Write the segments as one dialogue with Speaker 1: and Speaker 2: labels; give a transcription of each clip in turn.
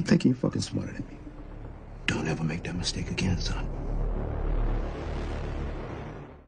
Speaker 1: Keep thinking you're fucking smarter than me. Don't ever make that mistake again, son.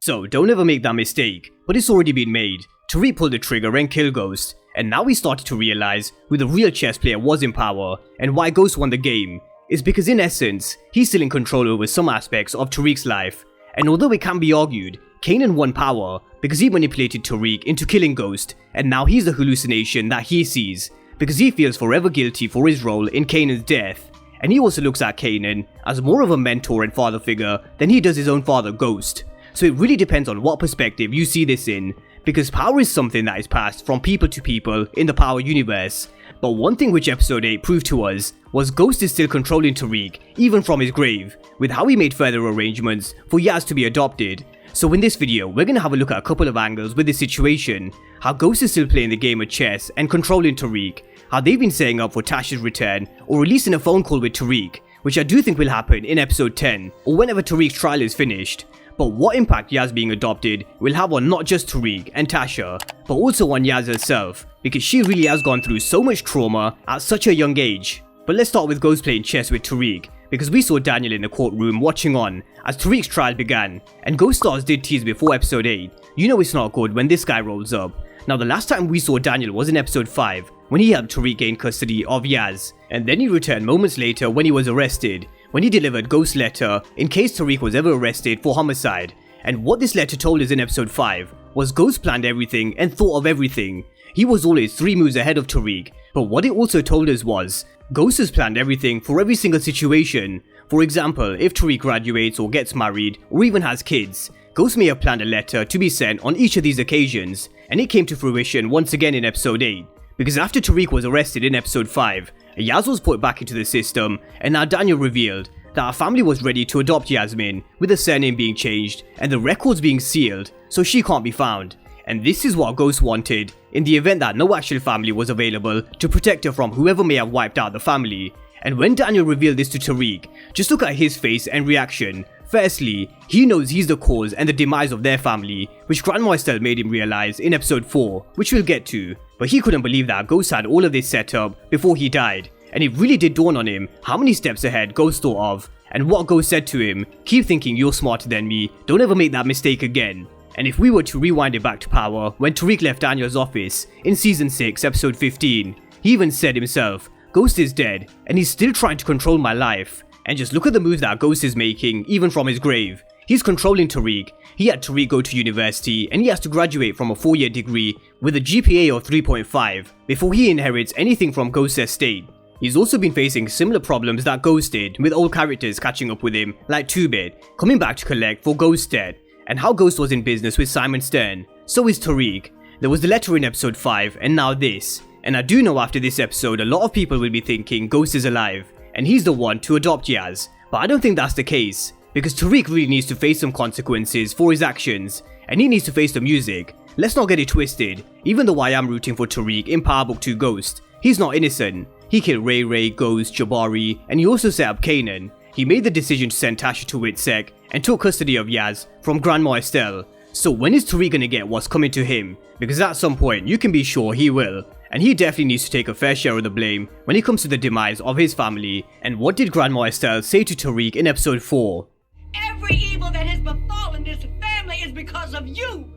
Speaker 2: So don't ever make that mistake, but it's already been made. Tariq pulled the trigger and killed Ghost, and now we started to realize who the real chess player was in power, and why Ghost won the game. Is because in essence, he's still in control over some aspects of Tariq's life, and although it can be argued, Kanan won power because he manipulated Tariq into killing Ghost, and now he's the hallucination that he sees, because he feels forever guilty for his role in Kanan's death, and he also looks at Kanan as more of a mentor and father figure than he does his own father Ghost. So it really depends on what perspective you see this in, because power is something that is passed from people to people in the Power universe. But one thing which episode 8 proved to us was Ghost is still controlling Tariq, even from his grave, with how he made further arrangements for Yaz to be adopted. So in this video, we're going to have a look at a couple of angles with this situation, how Ghost is still playing the game of chess and controlling Tariq, how they've been setting up for Tasha's return or releasing a phone call with Tariq, which I do think will happen in episode 10 or whenever Tariq's trial is finished. But what impact Yaz being adopted will have on not just Tariq and Tasha, but also on Yaz herself, because she really has gone through so much trauma at such a young age. But let's start with Ghost playing chess with Tariq, because we saw Daniel in the courtroom watching on as Tariq's trial began, and Ghost stars did tease before episode 8, you know it's not good when this guy rolls up. Now the last time we saw Daniel was in episode 5, when he helped Tariq gain custody of Yaz, and then he returned moments later when he was arrested, when he delivered Ghost's letter in case Tariq was ever arrested for homicide. And what this letter told us in episode 5 was Ghost planned everything and thought of everything. He was always 3 moves ahead of Tariq, but what it also told us was Ghost has planned everything for every single situation. For example, if Tariq graduates or gets married or even has kids, Ghost may have planned a letter to be sent on each of these occasions, and it came to fruition once again in episode 8. Because after Tariq was arrested in episode 5, Yaz was put back into the system, and now Daniel revealed that our family was ready to adopt Yasmin, with the surname being changed and the records being sealed so she can't be found. And this is what Ghost wanted in the event that no actual family was available to protect her from whoever may have wiped out the family. And when Daniel revealed this to Tariq, just look at his face and reaction. Firstly, he knows he's the cause and the demise of their family, which Grandma Estelle made him realize in episode 4, which we'll get to. But he couldn't believe that Ghost had all of this set up before he died, and it really did dawn on him how many steps ahead Ghost thought of, and what Ghost said to him, keep thinking you're smarter than me, don't ever make that mistake again. And if we were to rewind it back to power, when Tariq left Daniel's office in season 6 episode 15, he even said himself, Ghost is dead, and he's still trying to control my life. And just look at the moves that Ghost is making, even from his grave. He's controlling Tariq. He had Tariq go to university, and he has to graduate from a 4-year degree with a GPA of 3.5 before he inherits anything from Ghost's estate. He's also been facing similar problems that Ghost did, with old characters catching up with him, like 2-Bit, coming back to collect for Ghost's debt, and how Ghost was in business with Simon Stern. So is Tariq. There was the letter in episode 5, and now this. And I do know after this episode a lot of people will be thinking Ghost is alive, and he's the one to adopt Yaz, but I don't think that's the case, because Tariq really needs to face some consequences for his actions, and he needs to face the music. Let's not get it twisted, even though I am rooting for Tariq in Power Book 2 Ghost, he's not innocent. He killed Ray Ray, Ghost, Jabari, and he also set up Kanan. He made the decision to send Tasha to Witsec and took custody of Yaz from Grandma Estelle. So when is Tariq gonna get what's coming to him? Because at some point you can be sure he will. And he definitely needs to take a fair share of the blame when it comes to the demise of his family. And what did Grandma Estelle say to Tariq in episode 4?
Speaker 3: Every evil that has befallen this family is because of you!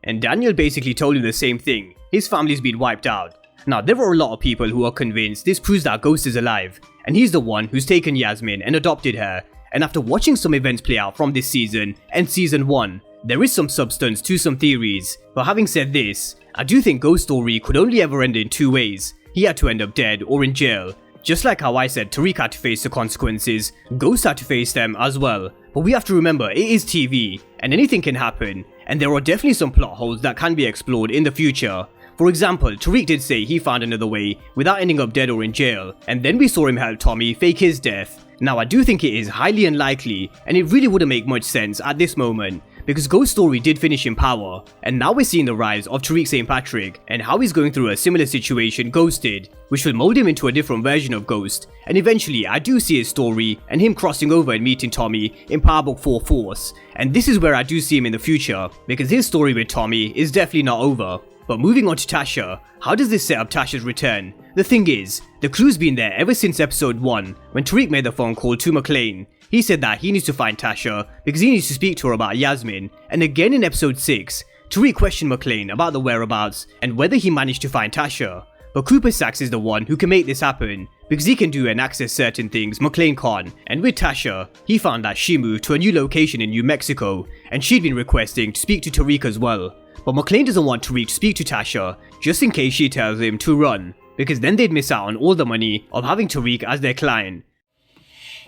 Speaker 2: And Daniel basically told him the same thing. His family's been wiped out. Now there are a lot of people who are convinced this proves that Ghost is alive, and he's the one who's taken Yasmin and adopted her. And after watching some events play out from this season and season 1, there is some substance to some theories. But having said this, I do think Ghost's story could only ever end in 2 ways. He had to end up dead or in jail. Just like how I said Tariq had to face the consequences, Ghost had to face them as well. But we have to remember, it is TV, and anything can happen, and there are definitely some plot holes that can be explored in the future. For example, Tariq did say he found another way without ending up dead or in jail, and then we saw him help Tommy fake his death. Now I do think it is highly unlikely, and it really wouldn't make much sense at this moment, because Ghost's story did finish in power, and now we're seeing the rise of Tariq St. Patrick, and how he's going through a similar situation Ghost did, which will mold him into a different version of Ghost, and eventually I do see his story, and him crossing over and meeting Tommy in Power Book 4 Force, and this is where I do see him in the future, because his story with Tommy is definitely not over. But moving on to Tasha, how does this set up Tasha's return? The thing is, the crew's been there ever since episode 1 when Tariq made the phone call to McLean. He said that he needs to find Tasha because he needs to speak to her about Yasmin, and again in episode 6, Tariq questioned McLean about the whereabouts and whether he managed to find Tasha. But Cooper Saxe is the one who can make this happen because he can do and access certain things McLean can't, and with Tasha, he found that she moved to a new location in New Mexico and she'd been requesting to speak to Tariq as well. But McLean doesn't want Tariq to speak to Tasha just in case she tells him to run, because then they'd miss out on all the money of having Tariq as their client.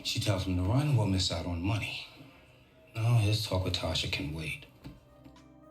Speaker 4: She tells him to run, we'll miss out on money. No, his talk with Tasha can wait.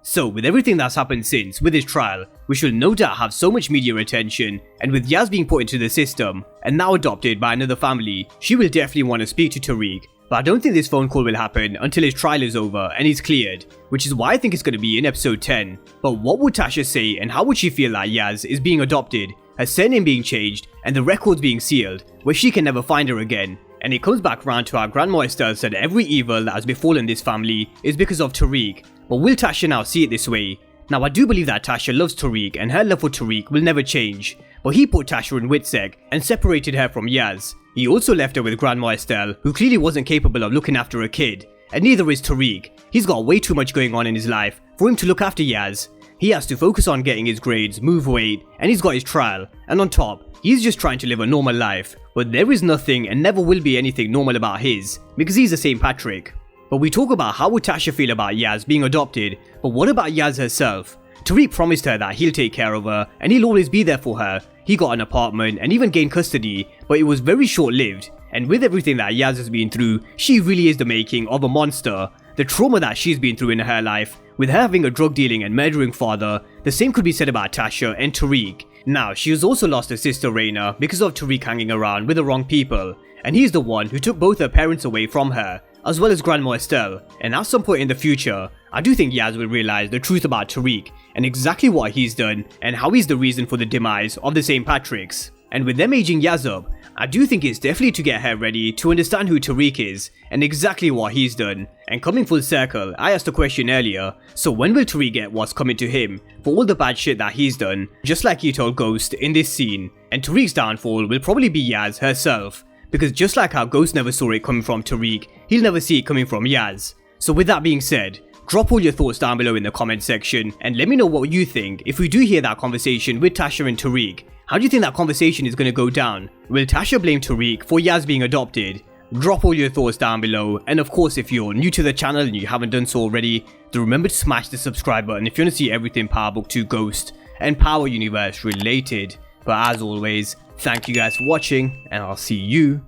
Speaker 2: So with everything that's happened since with his trial, we should no doubt have so much media attention, and with Yaz being put into the system and now adopted by another family, she will definitely want to speak to Tariq. But I don't think this phone call will happen until his trial is over and he's cleared, which is why I think it's going to be in episode 10. But what would Tasha say and how would she feel that Yaz is being adopted, her surname being changed and the records being sealed, where she can never find her again? And it comes back round to how Grandma Estelle said every evil that has befallen this family is because of Tariq. But will Tasha now see it this way? Now I do believe that Tasha loves Tariq and her love for Tariq will never change, but he put Tasha in Witsec and separated her from Yaz. He also left her with Grandma Estelle, who clearly wasn't capable of looking after a kid, and neither is Tariq. He's got way too much going on in his life for him to look after Yaz. He has to focus on getting his grades, move weight, and he's got his trial, and on top, he's just trying to live a normal life, but there is nothing and never will be anything normal about his, because he's a St. Patrick. But we talk about how would Tasha feel about Yaz being adopted, but what about Yaz herself? Tariq promised her that he'll take care of her and he'll always be there for her. He got an apartment and even gained custody, but it was very short-lived. And with everything that Yaz has been through, she really is the making of a monster. The trauma that she's been through in her life, with her having a drug dealing and murdering father, the same could be said about Tasha and Tariq. Now, she has also lost her sister Raina because of Tariq hanging around with the wrong people, and he's the one who took both her parents away from her, as well as Grandma Estelle. And at some point in the future, I do think Yaz will realize the truth about Tariq and exactly what he's done and how he's the reason for the demise of the St. Patricks. And with them aging Yaz up, I do think it's definitely to get her ready to understand who Tariq is and exactly what he's done. And coming full circle, I asked a question earlier, so when will Tariq get what's coming to him for all the bad shit that he's done, just like he told Ghost in this scene? And Tariq's downfall will probably be Yaz herself, because just like how Ghost never saw it coming from Tariq, he'll never see it coming from Yaz. So with that being said, drop all your thoughts down below in the comment section and let me know what you think if we do hear that conversation with Tasha and Tariq. How do you think that conversation is going to go down? Will Tasha blame Tariq for Yaz being adopted? Drop all your thoughts down below, and of course if you're new to the channel and you haven't done so already, then remember to smash the subscribe button if you want to see everything Power Book 2 Ghost and Power Universe related. But as always, thank you guys for watching and I'll see you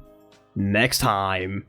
Speaker 2: next time.